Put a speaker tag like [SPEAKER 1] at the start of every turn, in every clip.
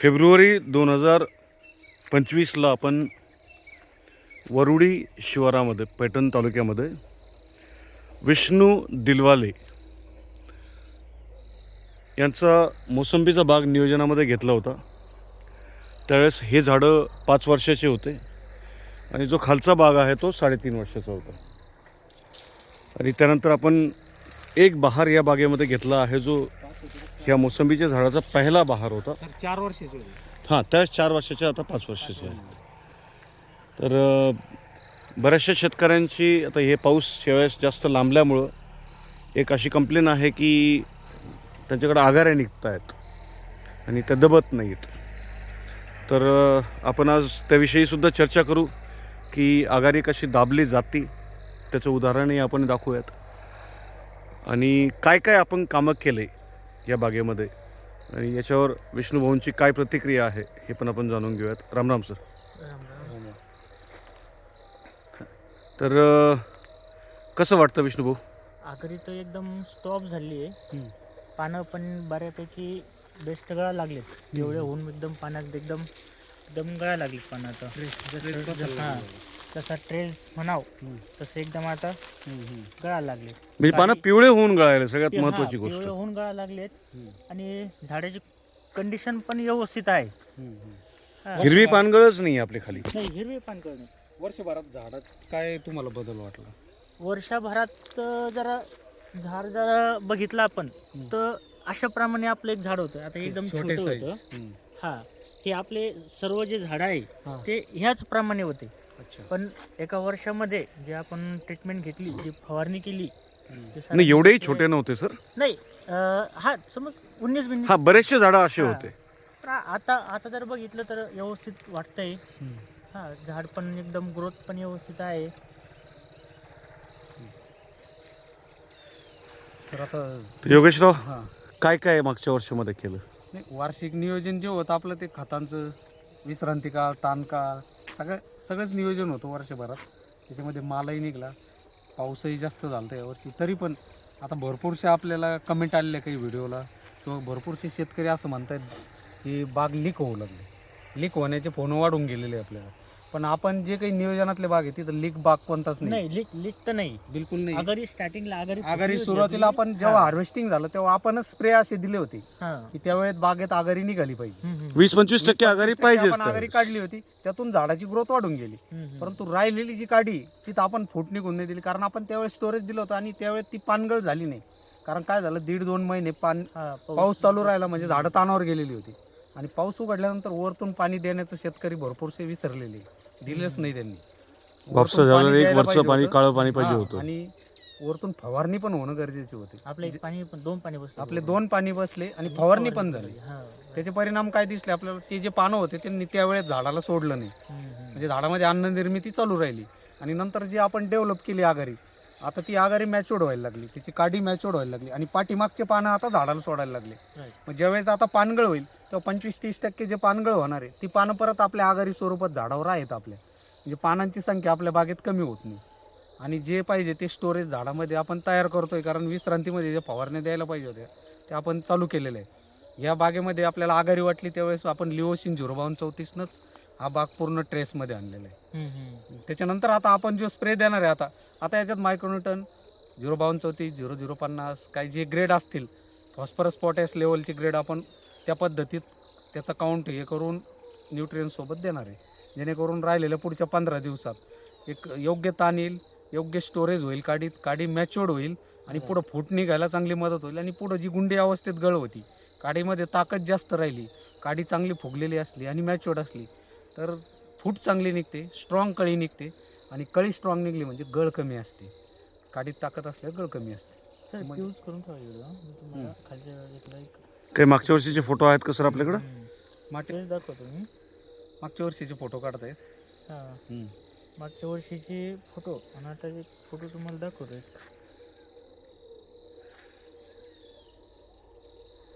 [SPEAKER 1] February 2025ला आपण वरुडी शिवारामध्ये पैठण तालुक्यामध्ये विष्णू दिलवाले यांचा मोसंबीचा बाग नियोजनामध्ये घेतला होता. त्यावेळेस हे झाडं 5 वर्षाचे होते आणि जो खालचा बाग आहे तो 3.5 वर्षाचा होता. आणि त्यानंतर आपण एक बहार या बागेमध्ये घेतला आहे, जो ह्या मोसंबीच्या झाडाचा पहिला बहार होता.
[SPEAKER 2] 4 वर्षाचे होते.
[SPEAKER 1] हां, त्यावेळेस 4 वर्षाचे, आता 5 वर्षाचे आहेत. तर बऱ्याचशा शेतकऱ्यांची आता हे पाऊस यावेळेस जास्त लांबल्यामुळं एक अशी कंप्लेन आहे की त्यांच्याकडे आघाऱ्या निघत आहेत आणि त्या दबत नाहीत. तर आपण आज त्याविषयीसुद्धा चर्चा करू की आघारी कशी दाबली जाते, त्याचं उदाहरणही आपण दाखवूयात. आणि काय काय आपण कामं केले या बागेमध्ये आणि याच्यावर विष्णूभाऊंची काय प्रतिक्रिया आहे हे पण आपण जाणून घेऊयात. रामराम सर. तर कसं वाटतं विष्णूभाऊ?
[SPEAKER 3] आखरी तर एकदम स्टॉप झाली आहे. पानं पण बऱ्यापैकी बेस्ट गळा लागलेत. एवढे होऊन एकदम पाण्यात एकदम एकदम गळा लागली पानं आता. हां, तसा ट्रेस म्हणाव तसं एकदम आता गळा लागले.
[SPEAKER 1] म्हणजे पानं पिवळे होऊन गळायला सगळ्यात महत्त्वाची गोष्ट.
[SPEAKER 3] पिवळे होऊन गळा लागलेत आणि झाडाची कंडिशन पण व्यवस्थित आहे.
[SPEAKER 1] हिरवी पानगळच नाही आपली खाली.
[SPEAKER 3] नाही, हिरवी पानगळ नाही.
[SPEAKER 2] वर्षभरात झाडात काय तुम्हाला बदल वाटला?
[SPEAKER 3] वर्षभरात जरा बघितलं आपण तर अशाप्रमाणे आपलं एक झाड होतं. आता एकदम छोटे होतं. हा, हे आपले सर्व जे झाड आहे ते ह्याच प्रमाणे होते.
[SPEAKER 2] अच्छा.
[SPEAKER 3] पण एका वर्षामध्ये जे आपण ट्रीटमेंट घेतली, जी फवारणी केली, ते सारे
[SPEAKER 1] नाही, एवढेही
[SPEAKER 3] ते-
[SPEAKER 1] छोटे नव्हते सर.
[SPEAKER 3] नाही. हा, समज 19-20.
[SPEAKER 1] हा, बरेचसे झाडं असे
[SPEAKER 3] हा.
[SPEAKER 1] होते.
[SPEAKER 3] पण आता जर बघितलं तर व्यवस्थित वाटतंय. हा, झाड पण एकदम ग्रोथ पण व्यवस्थित आहे.
[SPEAKER 2] तर आता
[SPEAKER 1] योगेशराव,
[SPEAKER 2] हां,
[SPEAKER 1] काय काय मागच्या वर्षामध्ये केलं?
[SPEAKER 2] नाही, वार्षिक नियोजन जे होतं आपलं ते खतांचं, विश्रांती काळ, ताण काळ, सगळंच नियोजन होतं वर्षभरात. त्याच्यामध्ये मालही निघाला, पाऊसही जास्त झाला होता यावर्षी. तरी पण आता भरपूरशा आपल्याला कमेंट आलेल्या काही व्हिडिओला, किंवा भरपूरसे शेतकरी असं म्हणतात की बाग लीक होऊ लागले. लीक होण्याचे फोन वाढून गेलेले आपल्याला. पण आपण जे काही नियोजनातले बाग आहे तिथं लीक बाग कोणताच नाही.
[SPEAKER 3] नाही, लीक तर नाही.
[SPEAKER 2] बिलकुल नाही.
[SPEAKER 3] आघाडी स्टार्टिंगला
[SPEAKER 2] आघाडी सुरुवातीला आपण जेव्हा हार्वेस्टिंग झालं तेव्हा आपणच स्प्रे असे दिले होते की त्यावेळेस बागेत आघाडी निघाली पाहिजे.
[SPEAKER 1] 20-25% आघारी पाहिजे.
[SPEAKER 2] आपण आघाडी काढली होती, त्यातून झाडाची ग्रोथ वाढून गेली. परंतु राहिलेली जी काढी तिथं आपण फूट निघून नाही दिली, कारण आपण त्यावेळेस स्टोरेज दिलं होतं आणि त्यावेळेस ती पानगळ झाली नाही. कारण काय झालं, 1.5-2 महिने पाऊस चालू राहिला म्हणजे झाडं तानावर गेलेली होती. आणि पाऊस उघडल्यानंतर वरतून पाणी देण्याचं शेतकरी भरपूरसे विसरलेले, दिलेच नाही त्यांनी.
[SPEAKER 1] वापसा
[SPEAKER 2] वरतून
[SPEAKER 1] झालं,
[SPEAKER 2] पाणी
[SPEAKER 1] एक
[SPEAKER 2] द्यायला
[SPEAKER 1] वरचं
[SPEAKER 2] पाहिजे
[SPEAKER 1] पाणी
[SPEAKER 2] होतं.
[SPEAKER 1] काळं पाणी पाहिजे
[SPEAKER 2] हां,
[SPEAKER 1] होतं.
[SPEAKER 2] आणि वरतून फवारणी पण होणं गरजेचे होते.
[SPEAKER 3] आपलं एक पाणी पण 2 पाणी बसले.
[SPEAKER 2] आपले 2 पाणी बसले आणि फवारणी पण झाली. त्याचे परिणाम काय दिसले आपल्याला? ते जे पानं होते त्यांनी त्यावेळेस झाडाला सोडलं नाही, म्हणजे झाडामध्ये अन्न निर्मिती चालू राहिली. आणि नंतर जी आपण डेव्हलप केली आघारी, आता ती आघारी मॅच्युअर्ड व्हायला लागली, तिची काडी मॅच्युअर्ड व्हायला लागली आणि पाठीमागचे पानं आता झाडाला सोडायला लागले. मग ज्यावेळेस आता पानगळ होईल तेव्हा 25-30% जे पानगळ होणार आहे ती पानं परत आपल्या आघारी स्वरूपात झाडावर आहेत आपल्या. म्हणजे पानांची संख्या आपल्या बागेत कमी होत नाही. आणि जे पाहिजे ते स्टोरेज झाडामध्ये आपण तयार करतोय, कारण विश्रांतीमध्ये जे फवारण्या द्यायला पाहिजे होत्या ते आपण चालू केलेलं आहे. या बागेमध्ये आपल्याला आघारी वाटली त्यावेळेस आपण लिओसिन 05234नंच हा बाग पूर्ण ट्रेसमध्ये आणलेला आहे. त्याच्यानंतर आता आपण जो स्प्रे देणार आहे आता याच्यात मायक्रोन्यूटन 05234, 0050 काही जे ग्रेड असतील, फॉस्फरस पोटॅश लेवलचे ग्रेड आपण त्या पद्धतीत त्याचा काउंट हे करून न्यूट्रियनसोबत देणार आहे, जेणेकरून राहिलेल्या पुढच्या 15 दिवसात एक योग्य ताण येईल, योग्य स्टोरेज होईल, काडी मॅच्युअर्ड होईल आणि पुढं फूट निघायला चांगली मदत होईल. आणि पुढं जी गुंडी अवस्थेत गळ होती, काडीमध्ये ताकद जास्त राहिली, काडी चांगली फुगलेली असली आणि मॅच्युअर्ड असली तर फूट चांगली निघते, स्ट्रॉंग कळी निघते. आणि कळी स्ट्रॉंग निघली म्हणजे गळ कमी असते, काडीत ताकद असल्यावर गळ कमी असते.
[SPEAKER 3] सर, यूज करून ठेवा व्हिडिओ. तुम्हाला खालच्या यातला एक
[SPEAKER 1] काही मागच्या वर्षीचे फोटो आहेत का सर आपल्याकडं?
[SPEAKER 2] मागच्या
[SPEAKER 3] तेच दाखवतो मी.
[SPEAKER 2] वर्षीचे फोटो काढतायत.
[SPEAKER 3] हां, मागच्या वर्षीचे फोटो आणि आता एक फोटो तुम्हाला दाखवतो. एक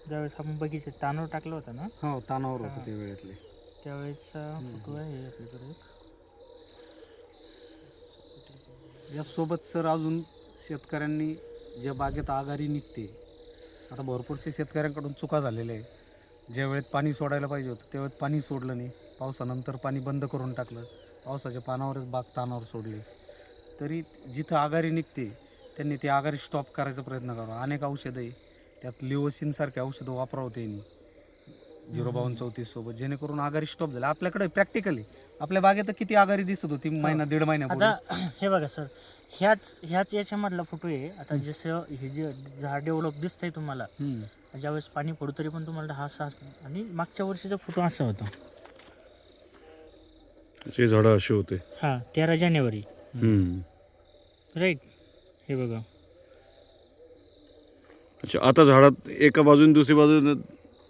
[SPEAKER 3] ज्यावेळेस आपण बगीचे तानावर टाकलं होतं ना,
[SPEAKER 2] हो, तानावर होतं ते वेळेतले.
[SPEAKER 3] त्यावेळेसचा फोटो आहे आपल्याकडे एक.
[SPEAKER 2] यासोबत सर अजून शेतकऱ्यांनी ज्या बागेत आघारी निघते, आता भरपूरशा शेतकऱ्यांकडून चुका झालेल्या आहे. ज्या वेळेत पाणी सोडायला पाहिजे होतं त्यावेळेत पाणी सोडलं नाही, पावसानंतर पाणी बंद करून टाकलं, पावसाच्या पानावरच बाग तानावर सोडली. तरी जिथं आघारी निघते त्यांनी ती आघारी स्टॉप करायचा प्रयत्न करावा. अनेक औषधं आहे, त्यात लिओसिनसारखे औषधं वापरावं त्यांनी 05234 सोबत, जेणेकरून आघारी स्टॉप झाला. आपल्याकडे प्रॅक्टिकल आहे, आपल्या बागेत किती आघारी दिसत होती महिना दीड महिन्यापूर्वी.
[SPEAKER 3] आता हे बघा सर, ह्याच याच्यामधला फोटो आहे. आता जसं हे जे झाड डेव्हलप दिसतंय तुम्हाला, ज्यावेळेस पाणी पडू तरी पण तुम्हाला हा असा, आणि मागच्या वर्षीचा फोटो असा होता.
[SPEAKER 1] जे झाडं असे होते.
[SPEAKER 3] हा 13 जानेवारी राईट. हे बघा.
[SPEAKER 1] अच्छा, आता झाडात एका बाजूने दुसरी बाजूने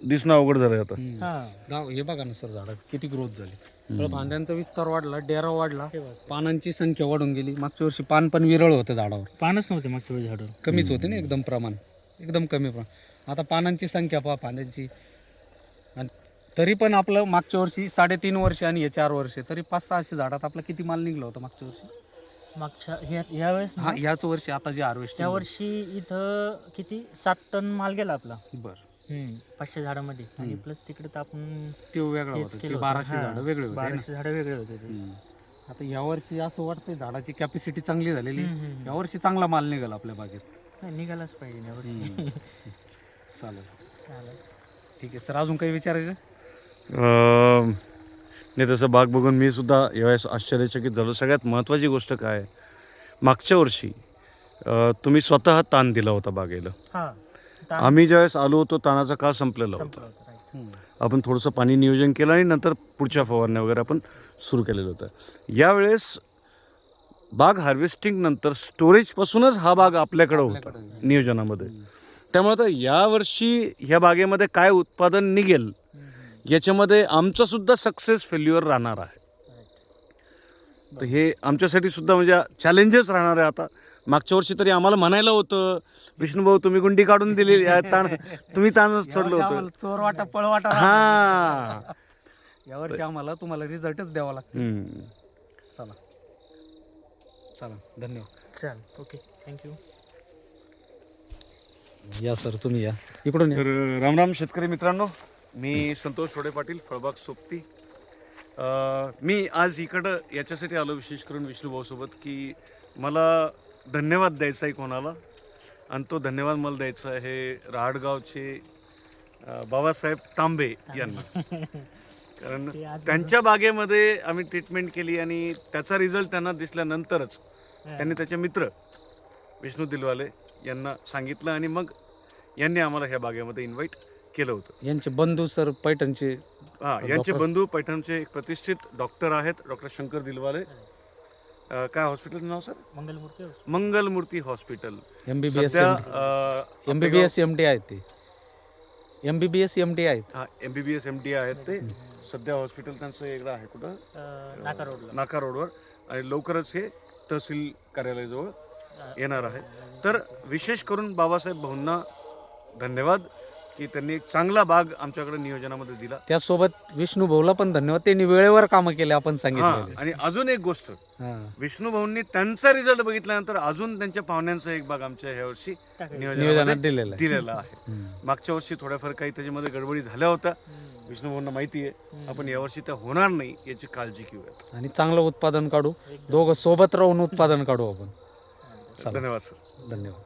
[SPEAKER 1] दिसणं अवघड झालंय आता.
[SPEAKER 2] हे बघा ना सर, झाडात किती ग्रोथ झाली, फांद्यांचा विस्तार वाढला, डेरा वाढला,
[SPEAKER 3] हे बघा.
[SPEAKER 2] पानांची संख्या वाढून गेली. मागच्या वर्षी पान पण विरळ होतं झाडावर,
[SPEAKER 3] पानच नव्हते मागच्या वेळी झाडावर,
[SPEAKER 2] कमीच होते ना, एकदम प्रमाण एकदम कमी प्रमाण. आता पानांची संख्या पहा, फांद्यांची. आणि तरी पण आपलं मागच्या वर्षी 3.5 वर्ष आणि हे 4 वर्ष, तरी 500-600 झाडात आपला किती माल निघला होता मागच्या वर्षी.
[SPEAKER 3] मागच्या ह्यावेळेस ना,
[SPEAKER 2] ह्याच वर्षी आता जे हार्वेस्ट
[SPEAKER 3] त्या वर्षी इथं किती 7 टन माल गेला आपला.
[SPEAKER 2] बरं,
[SPEAKER 3] 500 झाडामध्ये. आणि प्लस तिकडे तर आपण
[SPEAKER 2] ते वेगळं
[SPEAKER 3] हेच
[SPEAKER 2] होतं,
[SPEAKER 3] केलं
[SPEAKER 2] ते
[SPEAKER 3] होतं.
[SPEAKER 2] 1200
[SPEAKER 3] हा,
[SPEAKER 2] झाडं वेगळे होते ना.
[SPEAKER 3] 1200 झाडं वेगळे होते ते.
[SPEAKER 2] आता या वर्षी असं वाटतंय झाडाची कॅपॅसिटी चांगली झालेली,
[SPEAKER 3] हम्म.
[SPEAKER 2] या वर्षी चांगला माल निघाला आपल्या बागेत.
[SPEAKER 3] नाही, निघालाच पाहिजे यावर्षी.
[SPEAKER 2] चालेल,
[SPEAKER 3] चालेल.
[SPEAKER 2] ठीक आहे सर. अजून काही विचारायचं?
[SPEAKER 1] नाही, तसं बाग बघून मी सुद्धा यावेळेस आश्चर्यचकित झालो. सगळ्यात महत्त्वाची गोष्ट काय आहे, मागच्या वर्षी तुम्ही स्वतः ताण दिला होता बागेला.
[SPEAKER 3] हा,
[SPEAKER 1] आम्ही ज्यावेळेस आलो होतो तानाचा काळ संपलेला होता.
[SPEAKER 3] संपलं होतं, right.
[SPEAKER 1] आपण थोडंसं पाणी नियोजन केलं आणि नंतर पुढच्या फवारण्या वगैरे आपण सुरू केलेलं होतं. यावेळेस बाग हार्वेस्टिंग नंतर स्टोरेजपासूनच हा बाग आपल्याकडे होता नियोजनामध्ये. त्यामुळे आता यावर्षी ह्या बागेमध्ये काय उत्पादन निघेल याच्यामध्ये आमचा सुद्धा सक्सेस फेल्युअर राहणार आहे. तर हे आमच्यासाठी सुद्धा म्हणजे चॅलेंजेस राहणार आहे. आता मागच्या वर्षी तरी आम्हाला म्हणायला होतं, विष्णुभाऊ तुम्ही गुंडी काढून दिली, तुम्ही ताणच सोडलं होतं,
[SPEAKER 2] चोर वाटा पळवाटा.
[SPEAKER 1] हा,
[SPEAKER 2] यावर्षी आम्हाला तुम्हाला रिझल्टच द्यावा लागतो. चला चला, धन्यवाद.
[SPEAKER 3] चल, ओके, थँक्यू.
[SPEAKER 2] या सर, तुम्ही या इकडून.
[SPEAKER 1] तर रामराम शेतकरी मित्रांनो, मी संतोष रोडे पाटील, फळबाग सोबती. मी आज इकडं याच्यासाठी आलो विशेष करून विष्णुभाऊसोबत, की मला धन्यवाद द्यायचा आहे कोणाला, आणि तो धन्यवाद मला द्यायचा आहे रहाटगावचे बाबासाहेब तांबे यांना. कारण त्यांच्या बागेमध्ये आम्ही ट्रीटमेंट केली आणि त्याचा रिझल्ट त्यांना दिसल्यानंतरच त्यांनी त्याचे मित्र विष्णू दिलवाले यांना सांगितलं आणि मग यांनी आम्हाला ह्या बागेमध्ये इन्व्हाइट केलं होतं.
[SPEAKER 2] यांचे बंधू सर पैठणचे,
[SPEAKER 1] यांचे बंधू पैठणचे एक प्रतिष्ठित डॉक्टर आहेत, डॉक्टर शंकर दिलवाले. काय हॉस्पिटलचं नाव सर? मंगलमूर्ती हॉस्पिटल.
[SPEAKER 2] MBBS MD आहेत ते. MBBS MD आहेत.
[SPEAKER 1] हा, MBBS MD आहेत ते. सध्या हॉस्पिटल त्यांचं वेगळं आहे कुठं, नाका रोडवर, आणि लवकरच हे तहसील कार्यालयाजवळ येणार आहे. तर विशेष करून बाबासाहेब भाऊंना धन्यवाद की त्यांनी एक चांगला बाग आमच्याकडे नियोजनामध्ये दिला.
[SPEAKER 2] त्यासोबत विष्णू भाऊला पण धन्यवाद, त्यांनी वेळेवर कामं केले आपण सांगितलं.
[SPEAKER 1] आणि अजून एक गोष्ट, विष्णू भाऊंनी त्यांचा रिझल्ट बघितल्यानंतर अजून त्यांच्या पाहुण्यांचा एक बाग आमच्या ह्या वर्षी नियोजनात दिलेला आहे. मागच्या वर्षी थोड्याफार काही त्याच्यामध्ये गडबडी झाल्या होत्या, विष्णू भाऊंना माहिती आहे. आपण यावर्षी त्या होणार नाही याची काळजी घेऊयात
[SPEAKER 2] आणि चांगलं उत्पादन काढू, दोघं सोबत राहून उत्पादन काढू आपण.
[SPEAKER 1] धन्यवाद सर.
[SPEAKER 2] धन्यवाद.